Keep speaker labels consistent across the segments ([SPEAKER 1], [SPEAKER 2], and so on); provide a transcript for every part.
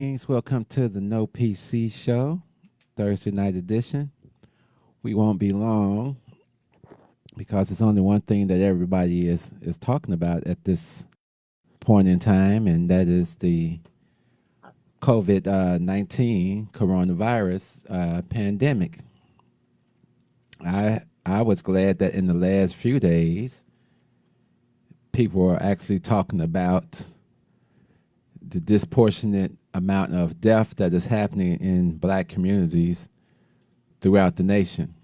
[SPEAKER 1] Welcome to the No PC Show, Thursday night edition. We won't be long because it's only one thing that everybody is talking about at this point in time, and that is the COVID-19 coronavirus pandemic. I was glad that in the last few days, people were actually talking about the disproportionate amount of death that is happening in black communities throughout the nation,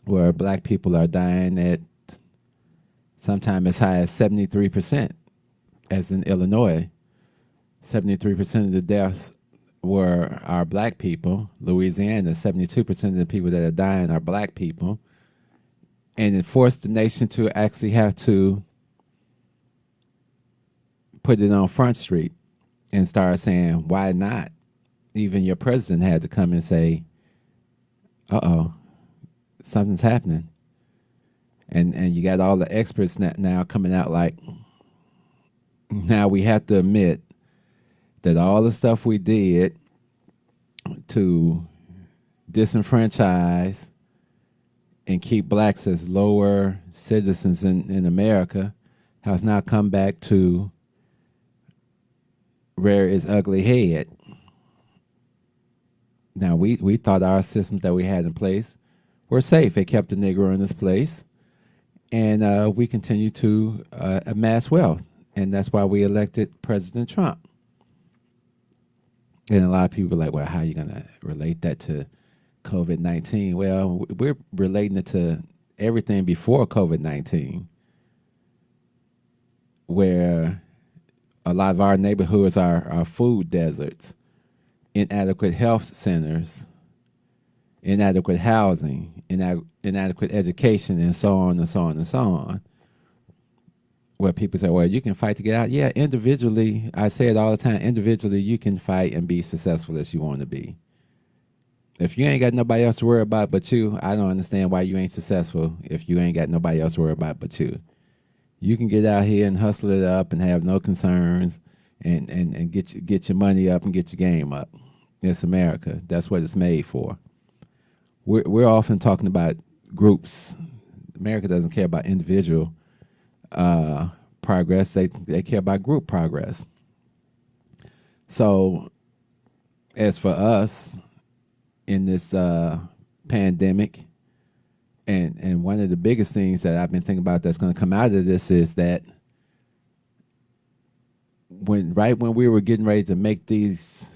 [SPEAKER 1] where black people are dying at sometimes as high as 73%, as in Illinois. 73% of the deaths are black people. Louisiana, 72% of the people that are dying are black people. And it forced the nation to actually have to put it on Front Street and start saying, why not? Even your president had to come and say, uh-oh, something's happening. And you got all the experts now coming out like, now we have to admit that all the stuff we did to disenfranchise and keep blacks as lower citizens in America has now come back to rear its ugly head. Now, we thought our systems that we had in place were safe. It kept the Negro in its place, and we continue to amass wealth, and that's why we elected President Trump. And a lot of people are like, well, how are you going to relate that to COVID-19? Well, we're relating it to everything before COVID-19, where a lot of our neighborhoods are food deserts, inadequate health centers, inadequate housing, inadequate education, and so on and so on and so on. Where people say, well, you can fight to get out. Yeah, individually, I say it all the time, individually you can fight and be successful as you want to be. If you ain't got nobody else to worry about but you, I don't understand why you ain't successful if you ain't got nobody else to worry about but you. You can get out here and hustle it up and have no concerns and get your money up and get your game up. It's America. That's what it's made for. We're often talking about groups. America doesn't care about individual progress. They care about group progress. So as for us in this pandemic, and one of the biggest things that I've been thinking about that's going to come out of this is that when we were getting ready to make these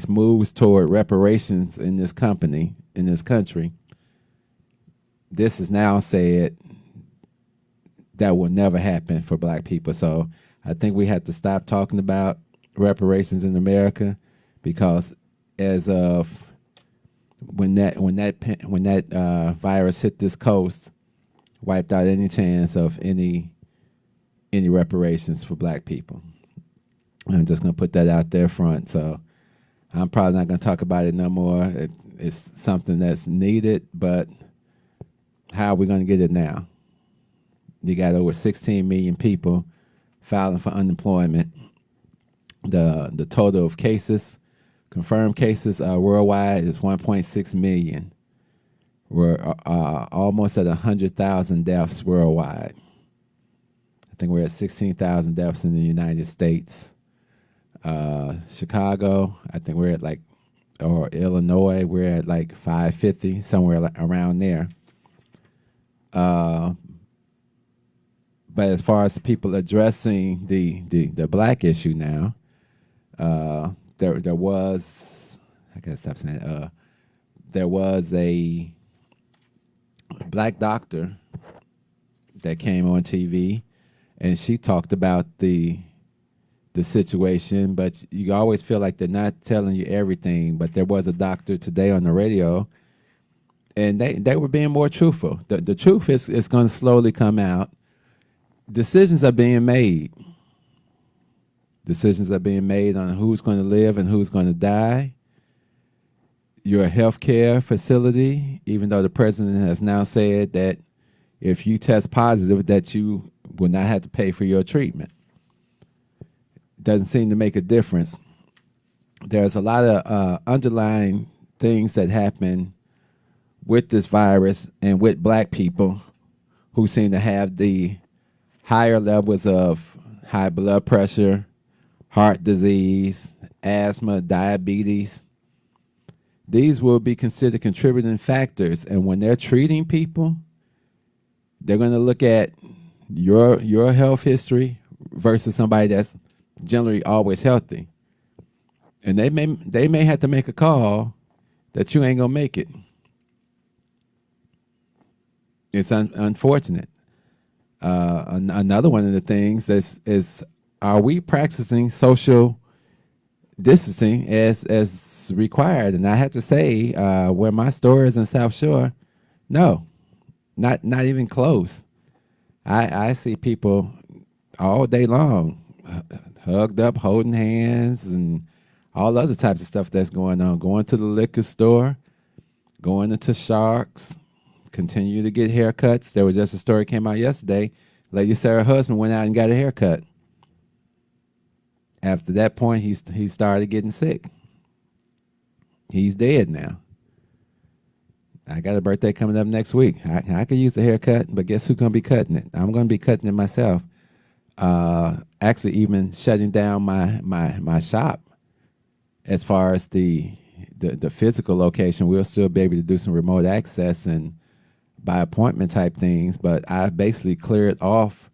[SPEAKER 1] moves toward reparations in this country, this is now said that will never happen for black people. So I think we have to stop talking about reparations in America, because as of when that virus hit this coast, wiped out any chance of any reparations for black people. I'm just going to put that out there front. So I'm probably not going to talk about it no more. It's something that's needed, but how are we going to get it now? You got over 16 million people filing for unemployment. The total of cases, confirmed cases worldwide, is 1.6 million. We're almost at 100,000 deaths worldwide. I think we're at 16,000 deaths in the United States. Chicago, I think we're at or Illinois, we're at 550, somewhere around there. But as far as the people addressing the black issue now, there was, I gotta stop saying it, there was a black doctor that came on TV, and she talked about the situation, but you always feel like they're not telling you everything. But there was a doctor today on the radio, and they were being more truthful. The truth is going to slowly come out. Decisions are being made. Decisions are being made on who's going to live and who's going to die. Your healthcare facility, even though the president has now said that if you test positive, that you will not have to pay for your treatment. Doesn't seem to make a difference. there's a lot of underlying things that happen with this virus and with black people who seem to have the higher levels of high blood pressure, heart disease, asthma, diabetes. These will be considered contributing factors. And when they're treating people, they're going to look at your health history versus somebody that's generally always healthy. And they may have to make a call that you ain't going to make it. It's unfortunate. Another one of the things is are we practicing social distancing as required? And I have to say, where my store is in South Shore, no, not even close. I see people all day long, hugged up, holding hands, and all other types of stuff that's going on. Going to the liquor store, going into Sharks, continue to get haircuts. There was just a story came out yesterday. Lady said her husband went out and got a haircut. After that point, he started getting sick. He's dead now. I got a birthday coming up next week. I could use the haircut, but guess who's going to be cutting it? I'm going to be cutting it myself. Actually, even shutting down my shop as far as the physical location. We'll still be able to do some remote access and by appointment type things, but I basically cleared off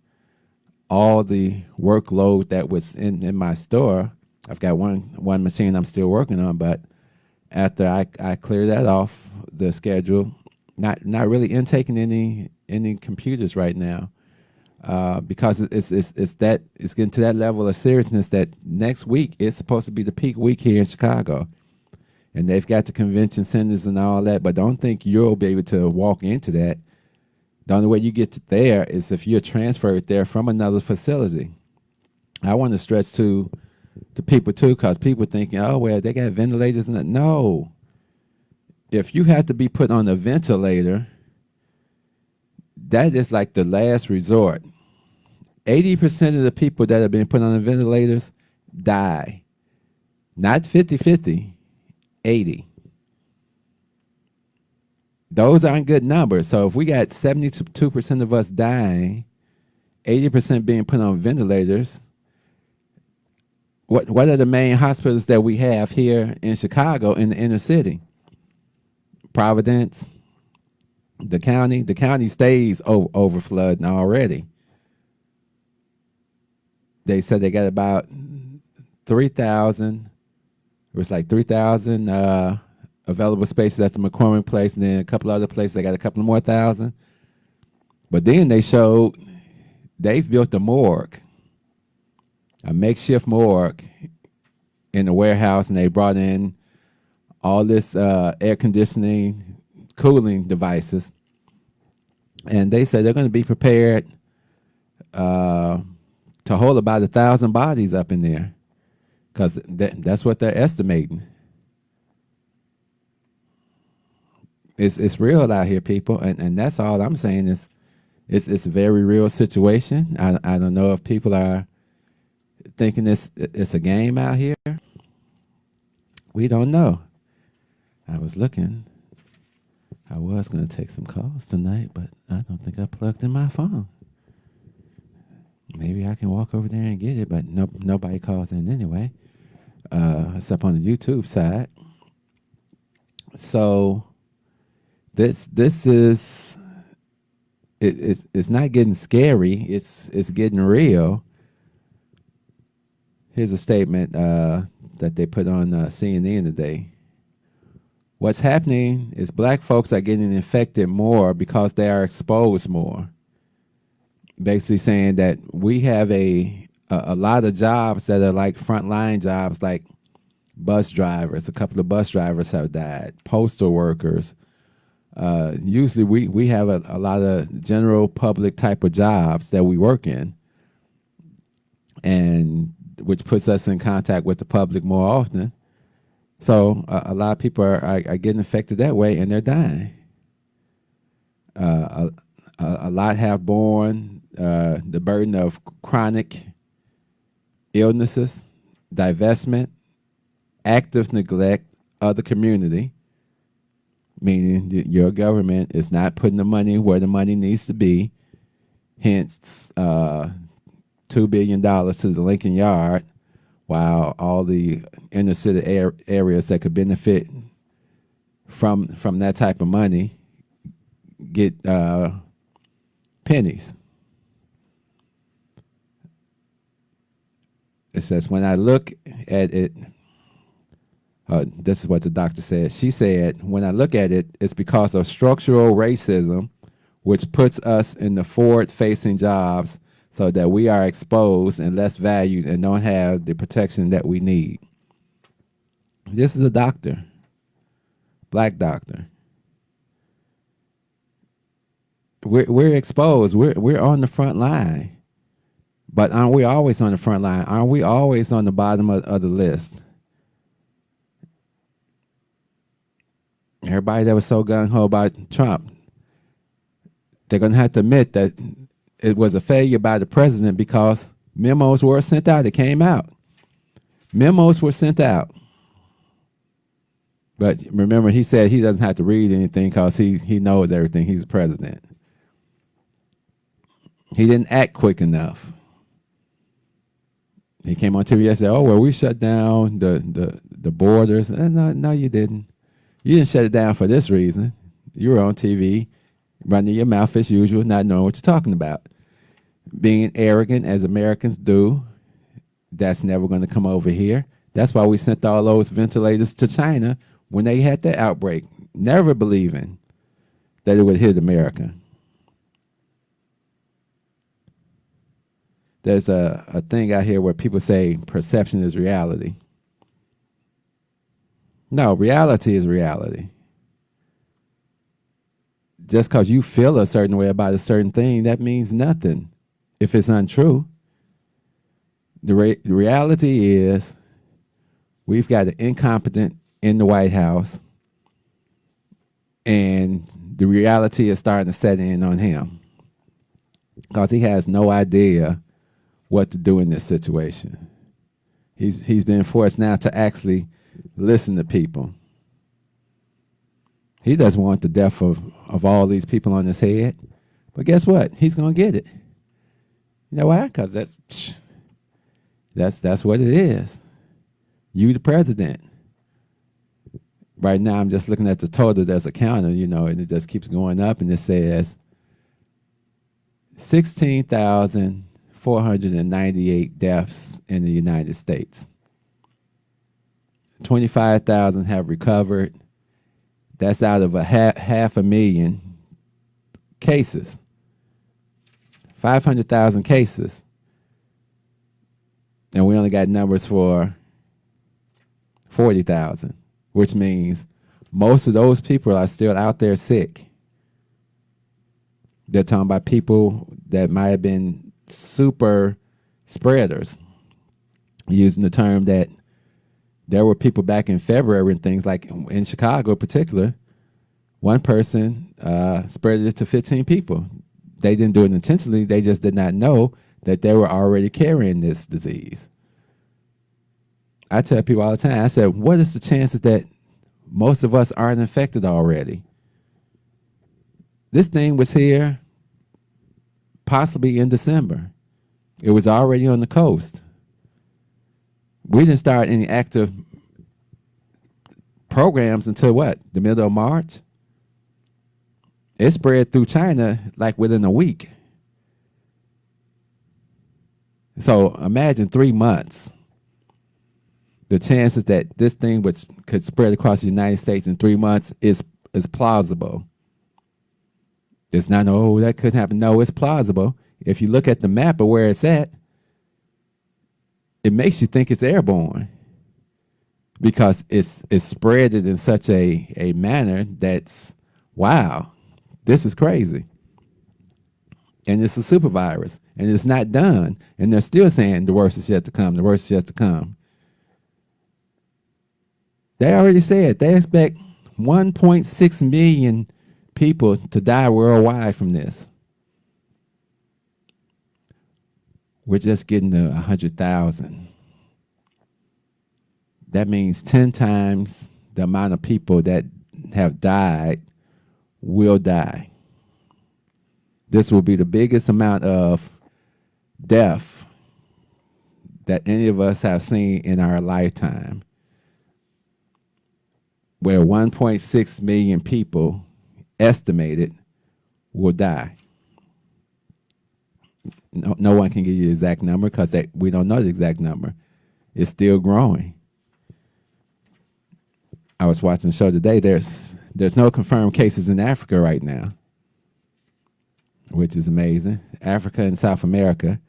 [SPEAKER 1] all the workload that was in my store. I've got one machine I'm still working on, but after I clear that off the schedule, not really intaking any computers right now, because it's getting to that level of seriousness that next week is supposed to be the peak week here in Chicago, and they've got the convention centers and all that. But don't think you'll be able to walk into that. The only way you get to there is if you're transferred there from another facility. I want to stress to people too, because people thinking, oh well, they got ventilators and that. No. If you have to be put on a ventilator, that is like the last resort. 80% of the people that have been put on the ventilators die. Not 50-50, 80. Those aren't good numbers. So if we got 72% of us dying, 80% being put on ventilators, what are the main hospitals that we have here in Chicago in the inner city? Providence, the county. The county stays over flooding already. They said they got about 3,000. It was like 3,000 available spaces at the McCormick place, and then a couple other places they got a couple more thousand. But then they showed they've built a morgue, a makeshift morgue in the warehouse, and they brought in all this air conditioning, cooling devices, and they said they're going to be prepared to hold about 1,000 bodies up in there, because that's what they're estimating. It's real out here, people, and that's all I'm saying is it's a very real situation. I don't know if people are thinking it's a game out here. We don't know. I was going to take some calls tonight, but I don't think I plugged in my phone. Maybe I can walk over there and get it, but nobody calls in anyway. It's up on the YouTube side. So this is it's not getting scary. It's getting real. Here's a statement that they put on CNN today. What's happening is black folks are getting infected more because they are exposed more. Basically saying that we have a lot of jobs that are like frontline jobs, like bus drivers. A couple of bus drivers have died. Postal workers. Usually we have a lot of general public type of jobs that we work in, and which puts us in contact with the public more often. So a lot of people are getting affected that way, and they're dying. A lot have borne the burden of chronic illnesses, divestment, active neglect of the community, meaning that your government is not putting the money where the money needs to be. Hence, $2 billion to the Lincoln Yard, while all the inner city areas that could benefit from that type of money get pennies. It says, when I look at it, this is what the doctor said. She said, when I look at it, it's because of structural racism, which puts us in the forward-facing jobs so that we are exposed and less valued and don't have the protection that we need. This is a doctor, black doctor. We're exposed. We're on the front line. But aren't we always on the front line? Aren't we always on the bottom of the list? Everybody that was so gung-ho about Trump, they're going to have to admit that it was a failure by the president because memos were sent out. It came out. Memos were sent out. But remember, he said he doesn't have to read anything because he knows everything. He's the president. He didn't act quick enough. He came on TV and said, "Oh, well, we shut down the borders." No, you didn't. You didn't shut it down for this reason. You were on TV, running your mouth as usual, not knowing what you're talking about. Being arrogant as Americans do, that's never going to come over here. That's why we sent all those ventilators to China when they had that outbreak, never believing that it would hit America. There's a thing out here where people say perception is reality. No, reality is reality. Just because you feel a certain way about a certain thing, that means nothing if it's untrue. The reality is we've got an incompetent in the White House, and the reality is starting to set in on him because he has no idea what to do in this situation. He's been forced now to actually listen to people. He doesn't want the death of all these people on his head, but guess what? He's going to get it. You know why? Because that's what it is. You the president. Right now, I'm just looking at the total that's a counter, and it just keeps going up, and it says 16,498 deaths in the United States. 25,000 have recovered. That's out of half a million cases. 500,000 cases. And we only got numbers for 40,000, which means most of those people are still out there sick. They're talking about people that might have been super spreaders, using the term that there were people back in February and things like in Chicago in particular, one person spread it to 15 people. They didn't do it intentionally. They just did not know that they were already carrying this disease. I tell people all the time, I said, what is the chances that most of us aren't infected already? This thing was here possibly in December. It was already on the coast. We didn't start any active programs until what? The middle of March? It spread through China like within a week. So imagine 3 months. The chances that this thing could spread across the United States in 3 months is plausible. It's not, oh, that couldn't happen. No, it's plausible. If you look at the map of where it's at, it makes you think it's airborne because it's spread in such a manner that's, wow, this is crazy. And it's a super virus, and it's not done. And they're still saying the worst is yet to come, the worst is yet to come. They already said they expect 1.6 million people to die worldwide from this. We're just getting to 100,000. that means 10 times the amount of people that have died will die. This will be the biggest amount of death that any of us have seen in our lifetime, where 1.6 million people estimated will die. No one can give you the exact number because we don't know the exact number. It's still growing. I was watching the show today. There's no confirmed cases in Africa right now, which is amazing. Africa and South America,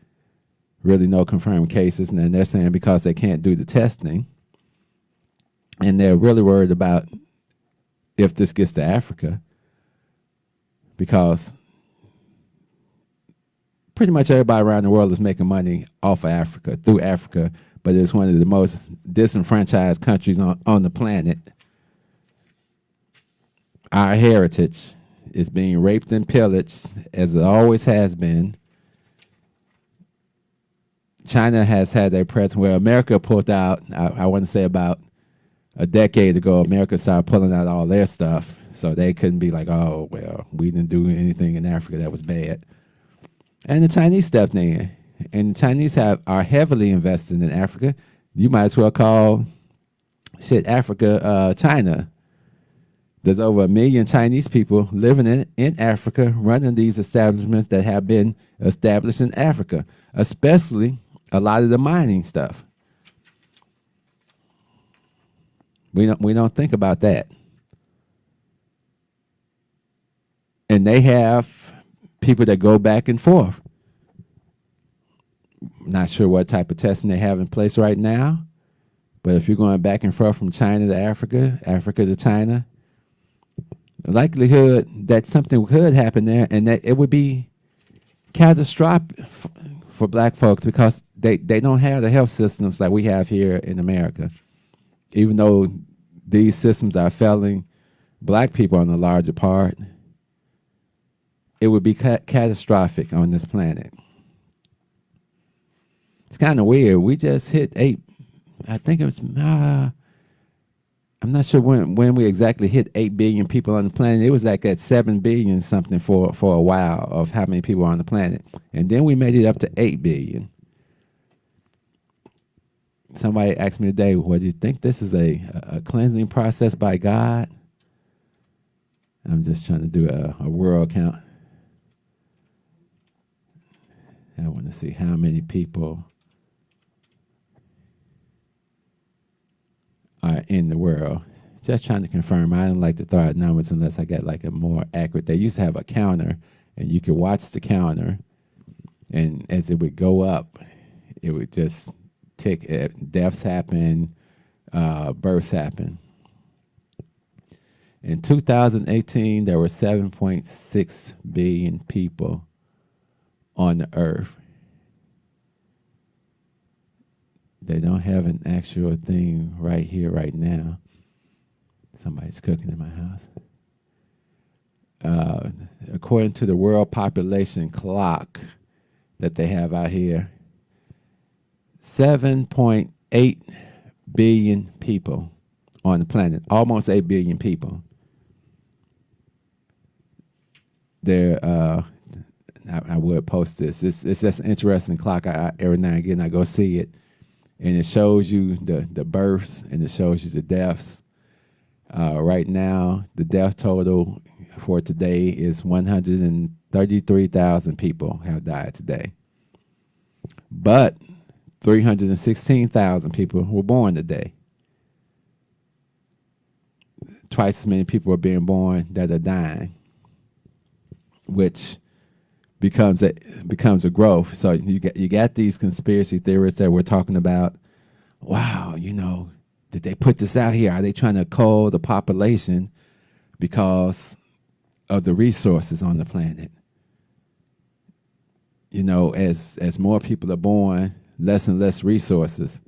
[SPEAKER 1] really no confirmed cases. And then they're saying because they can't do the testing, and they're really worried about if this gets to Africa, because pretty much everybody around the world is making money off of Africa, through Africa, but it's one of the most disenfranchised countries on the planet. Our heritage is being raped and pillaged, as it always has been. China has had their presence. Well, America pulled out, I want to say about a decade ago, America started pulling out all their stuff, so they couldn't be like, oh, well, we didn't do anything in Africa that was bad. And the Chinese stepped in, and the Chinese are heavily invested in Africa. You might as well call Africa China. There's over 1 million Chinese people living in Africa, running these establishments that have been established in Africa, especially a lot of the mining stuff. We don't think about that. And they have people that go back and forth. Not sure what type of testing they have in place right now, but if you're going back and forth from China to Africa, Africa to China, the likelihood that something could happen there, and that it would be catastrophic for black folks, because they don't have the health systems like we have here in America. Even though these systems are failing black people on the larger part, it would be catastrophic on this planet. It's kind of weird. We just hit 8. I think it was, I'm not sure when we exactly hit 8 billion people on the planet. It was like at 7 billion something for a while of how many people are on the planet. And then we made it up to 8 billion. Somebody asked me today, well, do you think this is a cleansing process by God? I'm just trying to do a world count. I want to see how many people are in the world. Just trying to confirm. I don't like to throw out numbers unless I get like a more accurate. They used to have a counter, and you could watch the counter, and as it would go up, it would just tick. Deaths happen, births happen. In 2018, there were 7.6 billion people on the earth. They don't have an actual thing right here, right now. Somebody's cooking in my house. According to the world population clock that they have out here, 7.8 billion people on the planet, almost 8 billion people. I would post this. It's just an interesting clock. Every now and again I go see it, and it shows you the births and it shows you the deaths. Right now, the death total for today is 133,000 people have died today. But 316,000 people were born today. Twice as many people are being born that are dying, which becomes a growth. So you got these conspiracy theorists that we're talking about. Wow, did they put this out here? Are they trying to cull the population because of the resources on the planet? As more people are born, less and less resources.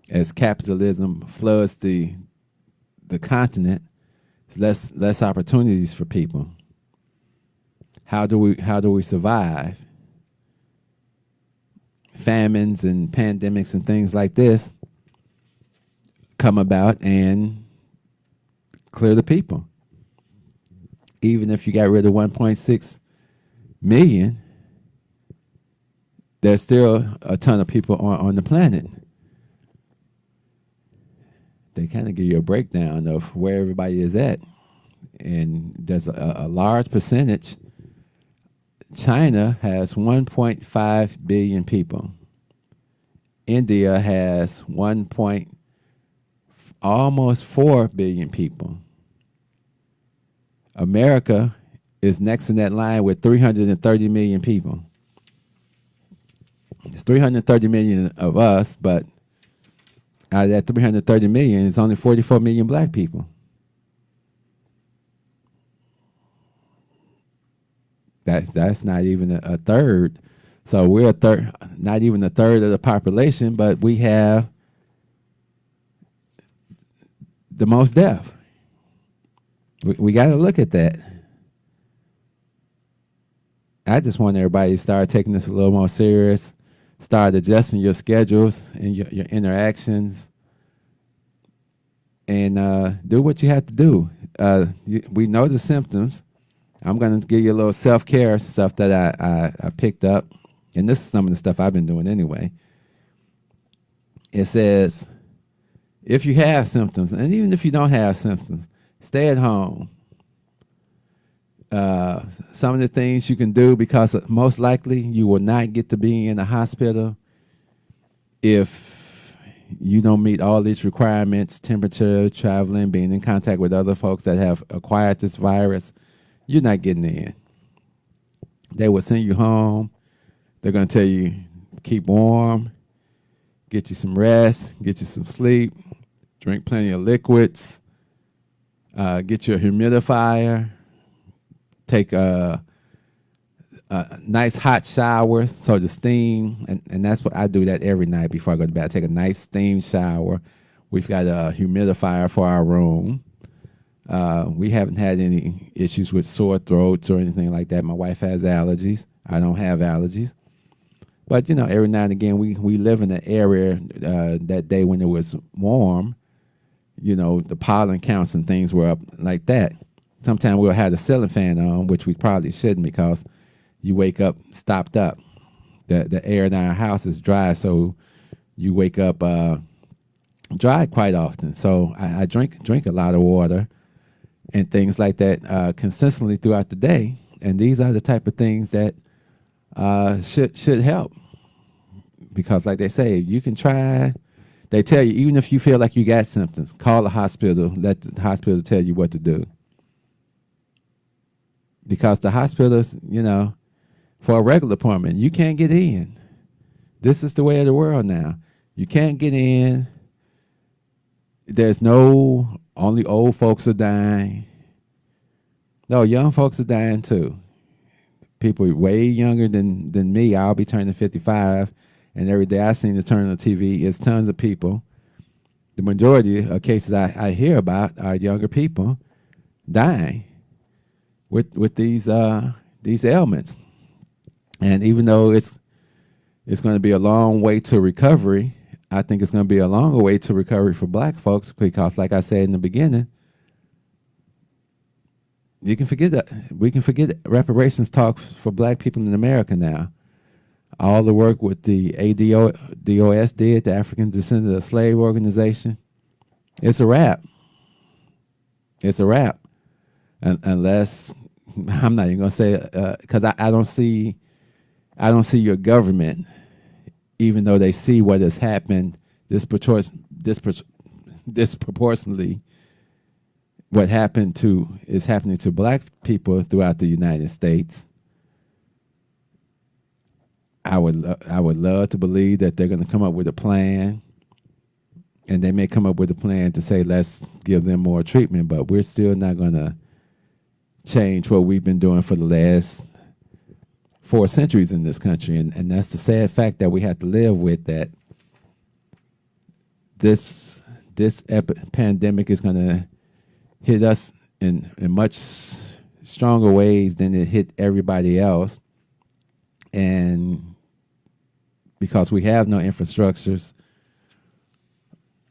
[SPEAKER 1] As capitalism floods the continent, less opportunities for people. How do we survive? Famines and pandemics and things like this come about and clear the people. Even if you got rid of 1.6 million, there's still a ton of people on the planet. They kind of give you a breakdown of where everybody is at. And there's a large percentage. China has 1.5 billion people. India has almost 4 billion people. America is next in that line with 330 million people. It's 330 million of us, but out of that 330 million, it's only 44 million black people. That's not even a third. So we're not even a third of the population, but we have the most deaf. We got to look at that. I just want everybody to start taking this a little more serious, start adjusting your schedules and your interactions, and do what you have to do. We know the symptoms. I'm going to give you a little self-care stuff that I picked up, and this is some of the stuff I've been doing anyway. It says, if you have symptoms, and even if you don't have symptoms, stay at home. Some of the things you can do, because most likely you will not get to be in a hospital if you don't meet all these requirements: temperature, traveling, being in contact with other folks that have acquired this virus. You're not getting in. They will send you home. They're going to tell you, keep warm, get you some rest, get you some sleep, drink plenty of liquids, get you a humidifier, take a nice hot shower so the steam, and that's what I do that every night before I go to bed. I take a nice steam shower. We've got a humidifier for our room. We haven't had any issues with sore throats or anything like that. My wife has allergies. I don't have allergies. But, every now and again, we live in an area that day when it was warm, the pollen counts and things were up like that. Sometimes we'll have the ceiling fan on, which we probably shouldn't, because you wake up stopped up. The air in our house is dry, so you wake up dry quite often. So I drink a lot of water and things like that consistently throughout the day. And these are the type of things that should help. Because like they say, you can try. They tell you, even if you feel like you got symptoms, call the hospital, let the hospital tell you what to do. Because the hospitals, for a regular appointment, you can't get in. This is the way of the world now. You can't get in. There's only old folks are dying. No, young folks are dying too. People way younger than me. I'll be turning 55, and every day I seem to turn on the TV, it's tons of people. The majority of cases I hear about are younger people dying with these ailments. And even though it's going to be a long way to recovery, I think it's going to be a longer way to recovery for black folks, because like I said in the beginning, we can forget reparations talk for black people in America now. All the work with the ADOS did, the African Descendant of Slave Organization, it's a wrap. It's a wrap. Unless, I'm not even going to say, because I don't see your government, even though they see what has happened disproportionately, what is happening to black people throughout the United States. I would love to believe that they're going to come up with a plan, and they may come up with a plan to say, let's give them more treatment, but we're still not going to change what we've been doing for the last 4 centuries in this country. And that's the sad fact that we have to live with, that this pandemic is going to hit us in much stronger ways than it hit everybody else. And because we have no infrastructures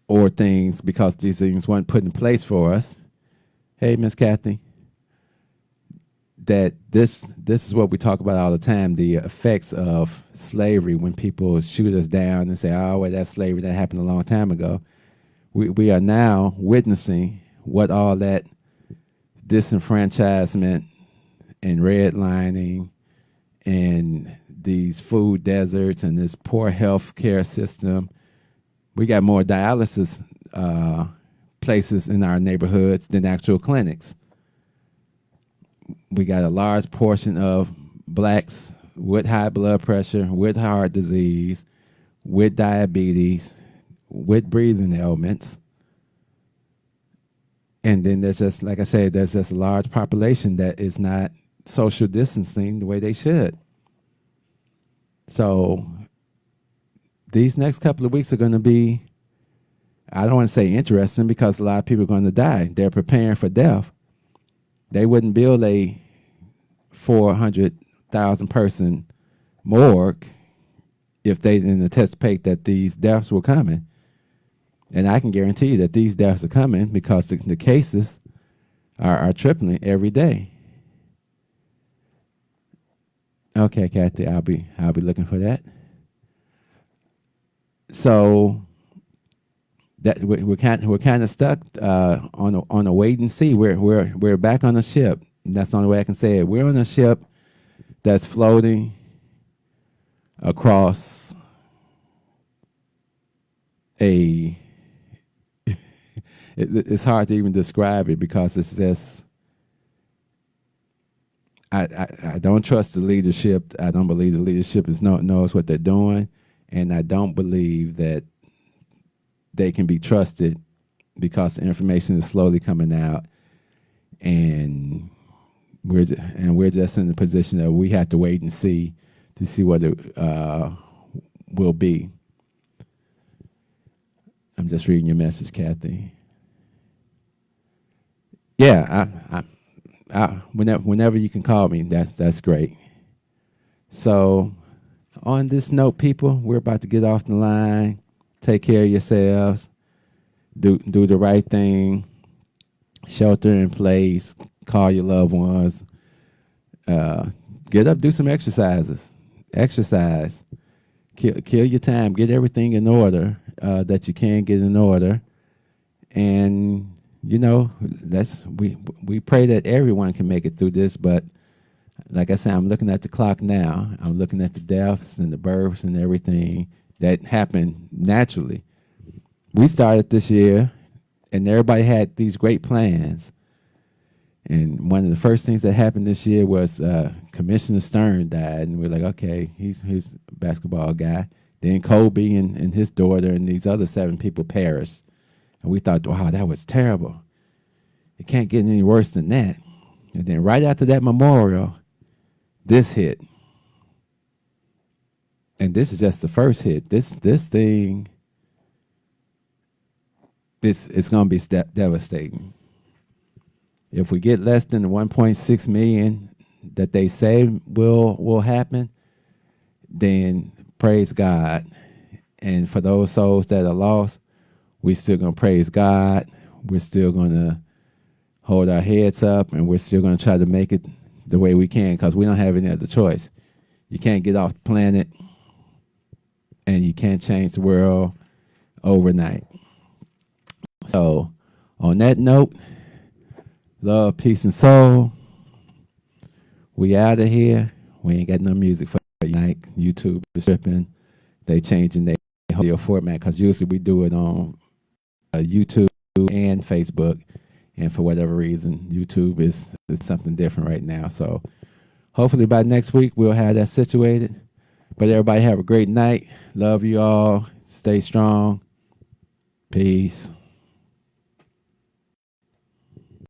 [SPEAKER 1] or things because these things weren't put in place for us. Hey, Miss Kathy, that this is what we talk about all the time: the effects of slavery. When people shoot us down and say, "Oh, well, that's slavery. That happened a long time ago." We are now witnessing what all that disenfranchisement and redlining and these food deserts and this poor health care system. We got more dialysis places in our neighborhoods than actual clinics. We got a large portion of blacks with high blood pressure, with heart disease, with diabetes, with breathing ailments. And then there's just, like I said, there's just a large population that is not social distancing the way they should. So these next couple of weeks are going to be, I don't want to say interesting because a lot of people are going to die. They're preparing for death. They wouldn't build a 400,000 person morgue if they didn't anticipate that these deaths were coming. And I can guarantee you that these deaths are coming because the cases are tripling every day. Okay, Kathy, I'll be looking for that. So that we're kind of stuck on a wait and see. We're back on a ship. And that's the only way I can say it. We're on a ship that's floating across a. It's hard to even describe it because it's just. I don't trust the leadership. I don't believe the leadership knows what they're doing, and I don't believe that they can be trusted because the information is slowly coming out, and we're just in the position that we have to wait and see to see what it will be. I'm just reading your message, Kathy. Yeah, whenever you can call me, that's great. So, on this note, people, we're about to get off the line. Take care of yourselves. Do the right thing. Shelter in place. Call your loved ones. Get up, do some exercises. Exercise. Kill your time. Get everything in order that you can get in order. And we pray that everyone can make it through this. But like I said, I'm looking at the clock now. I'm looking at the deaths and the births and everything that happened naturally. We started this year, and everybody had these great plans. And one of the first things that happened this year was Commissioner Stern died, and we're like, okay, he's a basketball guy. Then Kobe and his daughter and these other 7 people perished. And we thought, wow, that was terrible. It can't get any worse than that. And then right after that memorial, this hit. And this is just the first hit. This thing, it's going to be devastating. If we get less than the 1.6 million that they say will happen, then praise God. And for those souls that are lost, we're still going to praise God. We're still going to hold our heads up, and we're still going to try to make it the way we can because we don't have any other choice. You can't get off the planet, and you can't change the world overnight. So on that note, love, peace, and soul, we out of here. We ain't got no music for you tonight. YouTube is tripping. They changing their audio format because usually we do it on YouTube and Facebook, and for whatever reason, YouTube is something different right now. So hopefully by next week we'll have that situated. But everybody have a great night. Love you all. Stay strong. Peace.